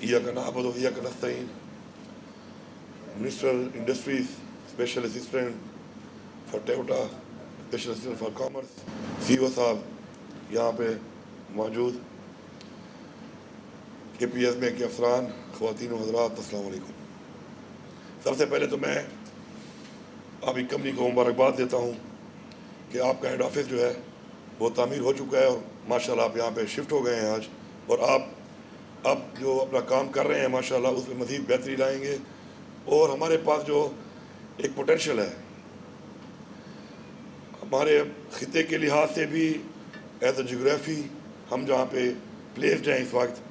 إياك نعبد وإياك نستعين Minister Industries Special Assistant for Toyota Special Assistant for Commerce CEO صاحب یہاں پہ موجود KPS میں کے افسران خواتین و حضرات السلام علیکم. سب سے پہلے تو میں آپ کی کمپنی کو مبارکباد دیتا ہوں کہ آپ کا ہیڈ آفس جو ہے وہ تعمیر ہو چکا ہے اور ماشاءاللہ آپ یہاں پہ شفٹ ہو گئے ہیں آج, اور آپ اب جو اپنا کام کر رہے ہیں ماشاءاللہ اس میں مزید بہتری لائیں گے. اور ہمارے پاس جو ایک پوٹینشیل ہے ہمارے خطے کے لحاظ سے بھی, ایز اے جغرافی ہم جہاں پہ پلیسڈ ہیں اس وقت,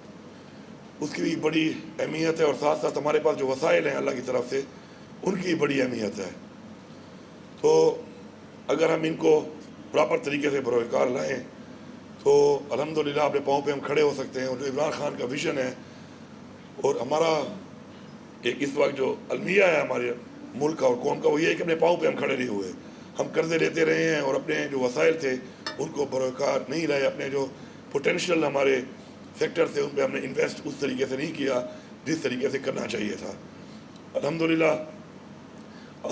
اس کی بھی بڑی اہمیت ہے, اور ساتھ ساتھ ہمارے پاس جو وسائل ہیں اللہ کی طرف سے ان کی بڑی اہمیت ہے. تو اگر ہم ان کو پراپر طریقے سے بروئے کار لائیں تو الحمدللہ اپنے پاؤں پہ ہم کھڑے ہو سکتے ہیں. اور جو عمران خان کا ویژن ہے اور ہمارا ایک اس وقت جو المیہ ہے ہمارے ملک کا اور قوم کا, وہ یہ ہے کہ اپنے پاؤں پہ ہم کھڑے نہیں ہوئے. ہم قرضے لیتے رہے ہیں اور اپنے جو وسائل تھے ان کو بروئے کار نہیں لائے. اپنے جو پوٹینشیل ہمارے سیکٹر سے ان پہ ہم نے انویسٹ اس طریقے سے نہیں کیا جس طریقے سے کرنا چاہیے تھا. الحمدللہ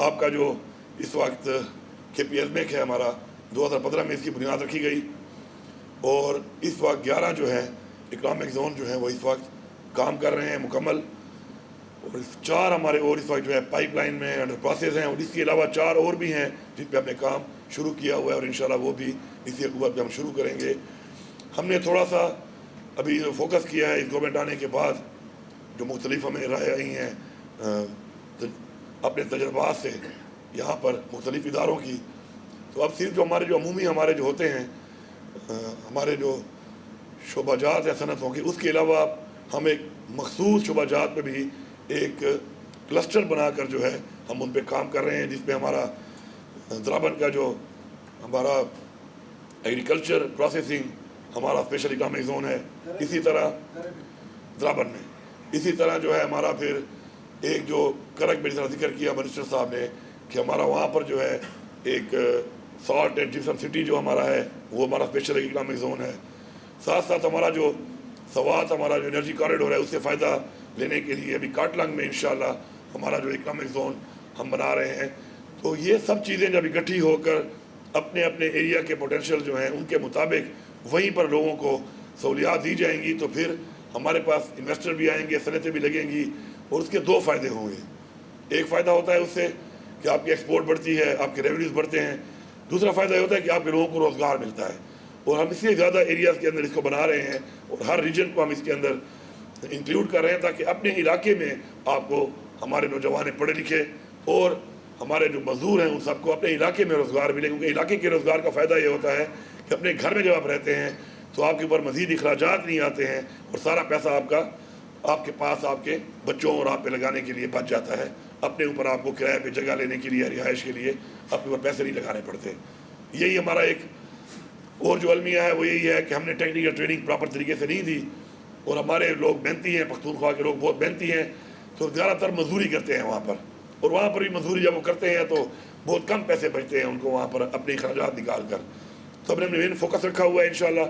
آپ کا جو اس وقت KPS میک ہے ہمارا 2015 میں اس کی بنیاد رکھی گئی, اور اس وقت 11 جو ہے اکنامک زون جو ہیں وہ اس وقت کام کر رہے ہیں مکمل, اور 4 ہمارے اور اس وقت جو ہے پائپ لائن میں انڈر پروسیس ہیں, اور اس کے علاوہ 4 اور بھی ہیں جن پہ ہم نے کام شروع کیا ہوا ہے, اور انشاءاللہ وہ بھی اسی اکتوبر پہ ہم شروع کریں گے. ہم نے تھوڑا سا ابھی فوکس کیا ہے اس گورنمنٹ آنے کے بعد, جو مختلف ہمیں رائے آئی ہیں اپنے تجربات سے یہاں پر مختلف اداروں کی. تو اب صرف جو ہمارے جو عمومی ہمارے جو ہوتے ہیں ہمارے جو شعبہ جات یا صنعتوں کی, اس کے علاوہ ہم ایک مخصوص شعبہ جات پہ بھی ایک کلسٹر بنا کر جو ہے ہم ان پہ کام کر رہے ہیں, جس پہ ہمارا درابن کا جو ہمارا ایگریکلچر پروسیسنگ ہمارا اسپیشل اکنامک زون ہے, اسی طرح درابن میں اسی طرح جو ہے ہمارا پھر ایک جو کرک میں جس طرح ذکر کیا منسٹر صاحب نے کہ ہمارا وہاں پر جو ہے ایک سالٹ اینڈ جپسم سٹی جو ہمارا ہے وہ ہمارا اسپیشل اکنامک زون ہے. ساتھ ساتھ ہمارا جو سوات ہمارا جو انرجی کوریڈور ہے اس سے فائدہ لینے کے لیے ابھی کاٹلنگ میں انشاءاللہ ہمارا جو اکنامک زون ہم بنا رہے ہیں. تو یہ سب چیزیں جب اکٹھی ہو کر اپنے اپنے ایریا کے پوٹینشیل جو ہیں ان کے مطابق وہیں پر لوگوں کو سہولیات دی جائیں گی, تو پھر ہمارے پاس انویسٹر بھی آئیں گے, صنعتیں بھی لگیں گی, اور اس کے 2 فائدے ہوں گے. ایک فائدہ ہوتا ہے اس سے کہ آپ کی ایکسپورٹ بڑھتی ہے, آپ کے ریونیوز بڑھتے ہیں. دوسرا فائدہ یہ ہوتا ہے کہ آپ کے لوگوں کو روزگار ملتا ہے, اور ہم اس لیے زیادہ ایریاز کے اندر اس کو بنا رہے ہیں اور ہر ریجن کو ہم اس کے اندر انکلوڈ کر رہے ہیں تاکہ اپنے علاقے میں آپ کو ہمارے نوجوان پڑھے لکھے اور ہمارے جو مزدور ہیں ان سب کو اپنے علاقے میں روزگار ملے. کیونکہ علاقے کے روزگار کا فائدہ یہ ہوتا ہے کہ اپنے گھر میں جب آپ رہتے ہیں تو آپ کے اوپر مزید اخراجات نہیں آتے ہیں, اور سارا پیسہ آپ کے پاس آپ کے بچوں اور آپ پہ لگانے کے لیے بچ جاتا ہے. اپنے اوپر آپ کو کرائے پہ جگہ لینے کے لیے, رہائش کے لیے اپنے اوپر پیسے نہیں لگانے پڑتے. یہی ہمارا ایک اور جو المیہ ہے وہ یہی ہے کہ ہم نے ٹیکنیکل ٹریننگ پراپر طریقے سے نہیں دی, اور ہمارے لوگ محنتی ہیں, پختونخوا کے لوگ بہت محنتی ہیں, تو زیادہ تر مزدوری کرتے ہیں وہاں پر, اور وہاں پر بھی مزدوری جب وہ کرتے ہیں تو بہت کم پیسے بچتے ہیں ان کو وہاں پر اپنے اخراجات نکال کر. تو ہم نے مین فوکس رکھا ہوا ہے انشاءاللہ,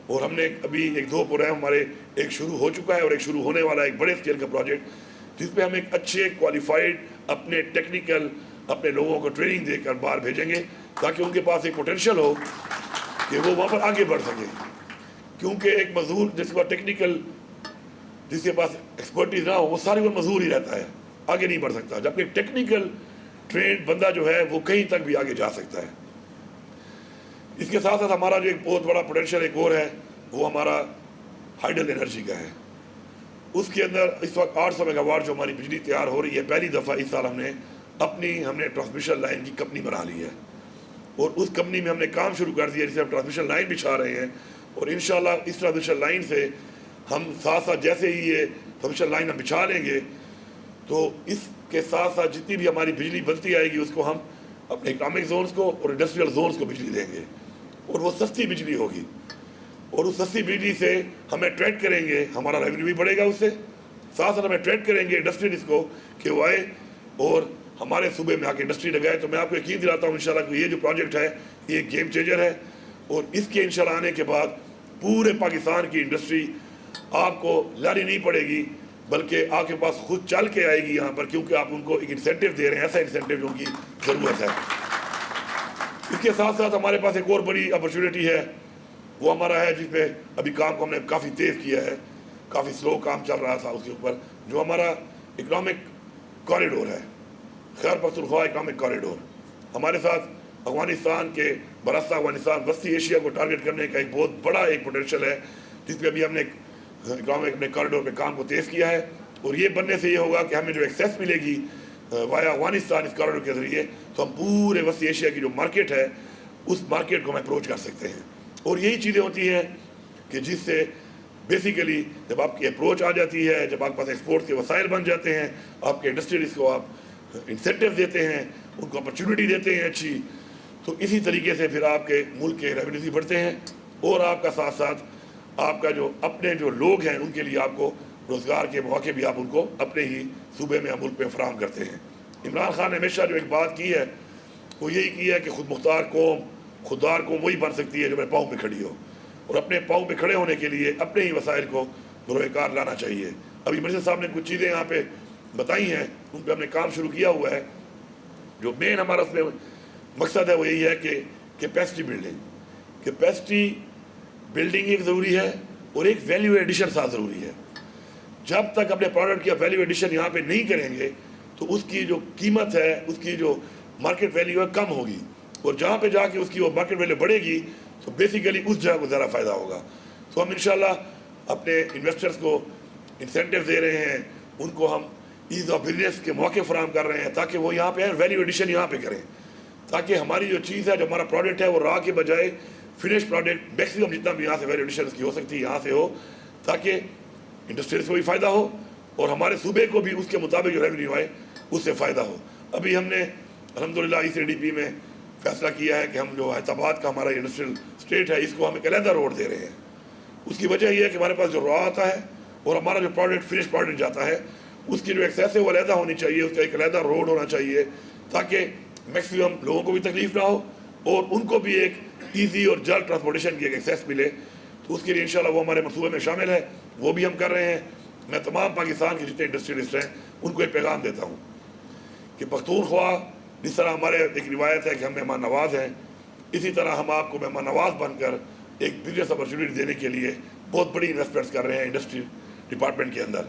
اور ہم نے ابھی 1-2 پروگرام ہمارے ایک شروع ہو چکا ہے اور ایک شروع ہونے والا ہے, ایک بڑے اسکیل کا پروجیکٹ جس پہ ہم ایک اچھے کوالیفائڈ اپنے ٹیکنیکل اپنے لوگوں کو ٹریننگ دے کر باہر بھیجیں گے تاکہ ان کے پاس ایک پوٹینشیل ہو کہ وہ وہاں پر آگے بڑھ سکے. کیونکہ ایک مزدور جس کے پاس ٹیکنیکل جس کے پاس ایکسپرٹیز نہ ہو وہ ساری عمر مزدور ہی رہتا ہے, آگے نہیں بڑھ سکتا, جبکہ ٹیکنیکل ٹرینڈ بندہ جو ہے وہ کہیں تک بھی آگے جا سکتا ہے. اس کے ساتھ ساتھ ہمارا جو ایک بہت بڑا پوٹینشیل ایک اور ہے وہ ہمارا ہائیڈل انرجی کا ہے. اس کے اندر اس وقت 800 میگا واٹ جو ہماری بجلی تیار ہو رہی ہے, پہلی دفعہ اس سال ہم نے ٹرانسمیشن لائن کی کمپنی بنا لی ہے, اور اس کمپنی میں ہم نے کام شروع کر دیا جسے ہم ٹرانسمیشن لائن بچھا رہے ہیں. اور انشاءاللہ اس ٹرانسمیشن لائن سے ہم ساتھ ساتھ جیسے ہی یہ ٹرانسمیشن لائن ہم بچھا لیں گے تو اس کے ساتھ ساتھ جتنی بھی ہماری بجلی بنتی آئے گی اس کو ہم اپنے اکنامک زونز کو اور انڈسٹریل زونز کو بجلی دیں گے, اور وہ سستی بجلی ہوگی, اور اس سستی بجلی سے ہمیں ٹریڈ کریں گے, ہمارا ریونیو بھی بڑھے گا, اس سے ساتھ ساتھ ہمیں ٹریڈ کریں گے انڈسٹریز کو کہ وہ آئے اور ہمارے صوبے میں آ کے انڈسٹری لگائے. تو میں آپ کو یقین دلاتا ہوں انشاءاللہ کہ یہ جو پروجیکٹ ہے یہ ایک گیم چینجر ہے, اور اس کے انشاءاللہ آنے کے بعد پورے پاکستان کی انڈسٹری آپ کو لانی نہیں پڑے گی بلکہ آپ کے پاس خود چل کے آئے گی یہاں پر، کیونکہ آپ ان کو ایک انسینٹیو دے رہے ہیں، ایسا انسینٹیو جو ان کی ضرورت ہے۔ اس کے ساتھ ساتھ ہمارے پاس ایک اور بڑی اپرچونیٹی ہے، وہ ہمارا ہے جس میں ابھی کام کو ہم نے کافی تیز کیا ہے، کافی سلو کام چل رہا تھا اس کے اوپر، جو ہمارا اکنامک کوریڈور ہے، خیبر پختونخوا اکنامک کوریڈور۔ ہمارے ساتھ افغانستان کے برسہ افغانستان وسطی ایشیا کو ٹارگٹ کرنے کا ایک بہت بڑا ایک پوٹینشیل ہے، جس پہ ابھی ہم نے اکنامک اپنے کوریڈور پہ کام کو تیز کیا ہے، اور یہ بننے سے یہ ہوگا کہ ہمیں جو ایکسیس ملے گی وایا افغانستان اس کوریڈور کے ذریعے، تو ہم پورے وسطی ایشیا کی جو مارکیٹ ہے اس مارکیٹ کو ہم اپروچ کر سکتے ہیں۔ اور یہی چیزیں ہوتی ہیں کہ جس سے بیسیکلی جب آپ کی اپروچ آ جاتی ہے، جب آپ کے پاس ایکسپورٹ کے وسائل بن جاتے ہیں، آپ کے انڈسٹریز کو آپ انسینٹیو دیتے ہیں، ان کو اپرچونیٹی دیتے ہیں اچھی، تو اسی طریقے سے پھر آپ کے ملک کے ریونیوز بھی بڑھتے ہیں، اور آپ کا ساتھ ساتھ آپ کا جو اپنے جو لوگ ہیں ان کے لیے آپ کو روزگار کے مواقع بھی آپ ان کو اپنے ہی صوبے میں ملک میں فراہم کرتے ہیں۔ عمران خان نے ہمیشہ جو ایک بات کی ہے وہ یہی کی ہے کہ خود مختار قوم، خوددار قوم وہی بن سکتی ہے جو اپنے پاؤں پہ کھڑی ہو، اور اپنے پاؤں پہ کھڑے ہونے کے لیے اپنے ہی وسائل کو بروئے کار لانا چاہیے۔ ابھی مرشد صاحب نے کچھ چیزیں یہاں پہ بتائی ہیں، ان پہ ہم نے کام شروع کیا ہوا ہے۔ جو مین ہمارا اس میں مقصد ہے وہ یہی ہے کہ کیپیسٹی بلڈنگ ایک ضروری ہے، اور ایک ویلیو ایڈیشن ساتھ ضروری ہے۔ جب تک اپنے پروڈکٹ کی ویلیو ایڈیشن یہاں پہ نہیں کریں گے تو اس کی جو قیمت ہے، اس کی جو مارکیٹ ویلیو ہے کم ہوگی، اور جہاں پہ جا کے اس کی وہ مارکیٹ ویلیو بڑھے گی تو بیسیکلی اس جگہ کو زیادہ فائدہ ہوگا۔ تو ہم انشاءاللہ اپنے انویسٹرز کو انسینٹیو دے رہے ہیں، ان کو ہم ایز آف بزنس کے موقع فراہم کر رہے ہیں تاکہ وہ یہاں پہ ویلیو ایڈیشن یہاں پہ کریں، تاکہ ہماری جو چیز ہے، جو ہمارا پروڈکٹ ہے، وہ را کے بجائے فنش پروڈکٹ میکسیمم جتنا بھی یہاں سے ویلیو ایڈیشن کی ہو سکتی ہے یہاں سے ہو، تاکہ انڈسٹریز کو بھی فائدہ ہو اور ہمارے صوبے کو بھی اس کے مطابق جو ریونیو آئے اس سے فائدہ ہو۔ ابھی ہم نے الحمدللہ ECDP میں فیصلہ کیا ہے کہ ہم جو حیدرآباد کا ہمارا انڈسٹریل اسٹیٹ ہے، اس کو ہم ایک علیحدہ روڈ دے رہے ہیں۔ اس کی وجہ یہ ہے کہ ہمارے پاس جو را آتا ہے اور ہمارا جو پروڈکٹ فنش پروڈکٹ جاتا ہے، اس کی جو ایکسیس ہے وہ علیحدہ ہونی چاہیے، اس کا ایک علیحدہ روڈ ہونا چاہیے، تاکہ میکسیمم لوگوں کو بھی تکلیف نہ ہو اور ان کو بھی ایک ایزی اور جلد ٹرانسپورٹیشن کی ایک ایکسیس ملے۔ تو اس کے لیے انشاءاللہ وہ ہمارے منصوبے میں شامل ہے، وہ بھی ہم کر رہے ہیں۔ میں تمام پاکستان کے جتنے انڈسٹریلسٹ ہیں ان کو ایک پیغام دیتا ہوں کہ پختونخوا جس طرح ہمارے ایک روایت ہے کہ ہم مہمان نواز ہیں، اسی طرح ہم آپ کو مہمان نواز بن کر ایک بزنس اپرچونیٹی دینے کے لیے بہت بڑی انویسٹمنٹس کر رہے ہیں انڈسٹری ڈپارٹمنٹ کے اندر،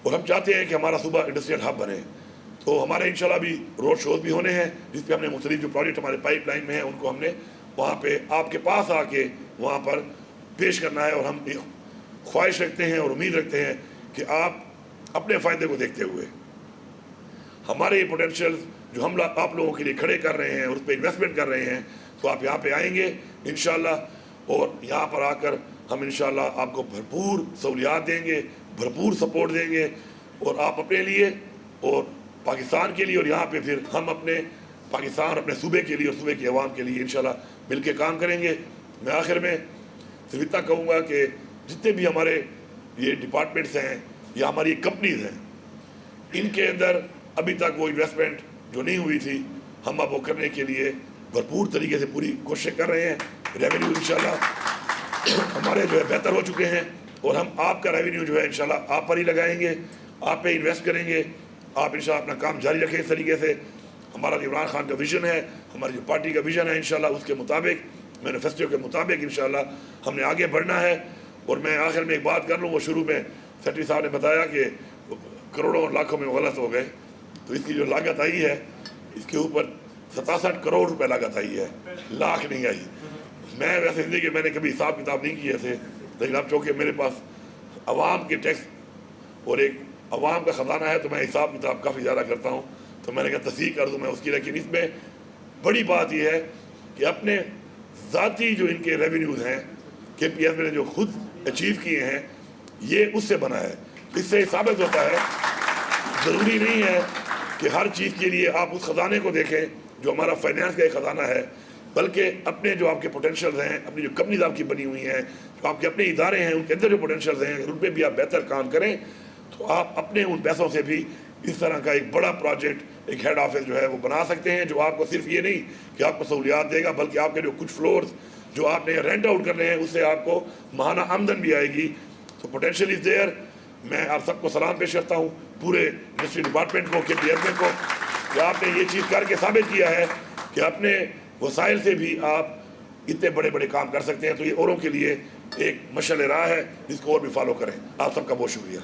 اور ہم چاہتے ہیں کہ ہمارا صوبہ انڈسٹریل ہب بنے۔ تو ہمارے انشاءاللہ بھی روڈ شوز بھی ہونے ہیں، جس پہ ہم نے مختلف جو پروجیکٹ ہمارے پائپ لائن میں ہیں ان کو ہم نے وہاں پہ آپ کے پاس آ کے وہاں پر پیش کرنا ہے، اور ہم خواہش رکھتے ہیں اور امید رکھتے ہیں کہ آپ اپنے فائدے کو دیکھتے ہوئے ہمارے یہ پوٹینشیل جو ہم آپ لوگوں کے لیے کھڑے کر رہے ہیں اور اس پہ انویسٹمنٹ کر رہے ہیں، تو آپ یہاں پہ آئیں گے انشاءاللہ، اور یہاں پر آ کر ہم انشاءاللہ آپ کو بھرپور سہولیات دیں گے، بھرپور سپورٹ دیں گے، اور آپ اپنے لیے اور پاکستان کے لیے، اور یہاں پہ پھر ہم اپنے پاکستان اپنے صوبے کے لیے اور صوبے کی عوام کے لیے انشاءاللہ مل کے کام کریں گے۔ میں آخر میں صرف اتنا کہوں گا کہ جتنے بھی ہمارے یہ ڈپارٹمنٹس ہیں یا ہماری کمپنیز ہیں، ان کے اندر ابھی تک وہ انویسٹمنٹ جو نہیں ہوئی تھی، ہم اب وہ کرنے کے لیے بھرپور طریقے سے پوری کوشش کر رہے ہیں۔ ریونیو انشاءاللہ ہمارے جو ہے بہتر ہو چکے ہیں، اور ہم آپ کا ریونیو جو ہے انشاءاللہ آپ پر ہی لگائیں گے، آپ پہ انویسٹ کریں گے۔ آپ انشاءاللہ اپنا کام جاری رکھیں اس طریقے سے۔ ہمارا جو عمران خان کا ویژن ہے، ہماری جو پارٹی کا ویژن ہے، انشاءاللہ اس کے مطابق، مینیفیسٹو کے مطابق انشاءاللہ ہم نے آگے بڑھنا ہے۔ اور میں آخر میں ایک بات کر لوں، وہ شروع میں سیکرٹری صاحب نے بتایا کہ کروڑوں اور لاکھوں میں غلط ہو گئے، تو اس کی جو لاگت آئی ہے اس کے اوپر 67 کروڑ روپے لاگت آئی ہے، لاکھ نہیں آئی۔ میں ویسے زندگی میں نے کبھی حساب کتاب نہیں کیے تھے، لیکن اب چونکہ میرے پاس عوام کے ٹیکس اور ایک عوام کا خزانہ ہے تو میں حساب کتاب کافی زیادہ کرتا ہوں، تو میں نے کہا تصحیح کر دوں میں اس کی۔ لیکن اس میں بڑی بات یہ ہے کہ اپنے ذاتی جو ان کے ریونیوز ہیں KPS میں نے جو خود اچیو کیے ہیں، یہ اس سے بنا ہے۔ اس سے ثابت ہوتا ہے ضروری نہیں ہے کہ ہر چیز کے لیے آپ اس خزانے کو دیکھیں جو ہمارا فائنینس کا ایک خزانہ ہے، بلکہ اپنے جو آپ کے پوٹینشیلز ہیں، اپنی جو کمپنیز آپ کی بنی ہوئی ہیں، جو آپ کے اپنے ادارے ہیں، ان کے اندر جو پوٹینشیلز ہیں، اگر ان پہ بھی آپ بہتر کام کریں تو آپ اپنے ان پیسوں سے بھی اس طرح کا ایک بڑا پروجیکٹ، ایک ہیڈ آفس جو ہے وہ بنا سکتے ہیں، جو آپ کو صرف یہ نہیں کہ آپ کو سہولیات دے گا، بلکہ آپ کے جو کچھ فلورز جو آپ نے رینٹ آؤٹ کرنے ہیں اس سے آپ کو ماہانہ آمدن بھی آئے گی۔ تو پوٹینشیل از دیئر۔ میں آپ سب کو سلام پیش کرتا ہوں، پورے منسٹری ڈپارٹمنٹ کو، کے چیئرمین کو، کہ آپ نے یہ چیز کر کے ثابت کیا ہے کہ اپنے وسائل سے بھی آپ اتنے بڑے بڑے کام کر سکتے ہیں. تو یہ اوروں کے لیے ایک مشعل راہ ہے جس کو اور بھی فالو کریں. آپ سب کا بہت شکریہ.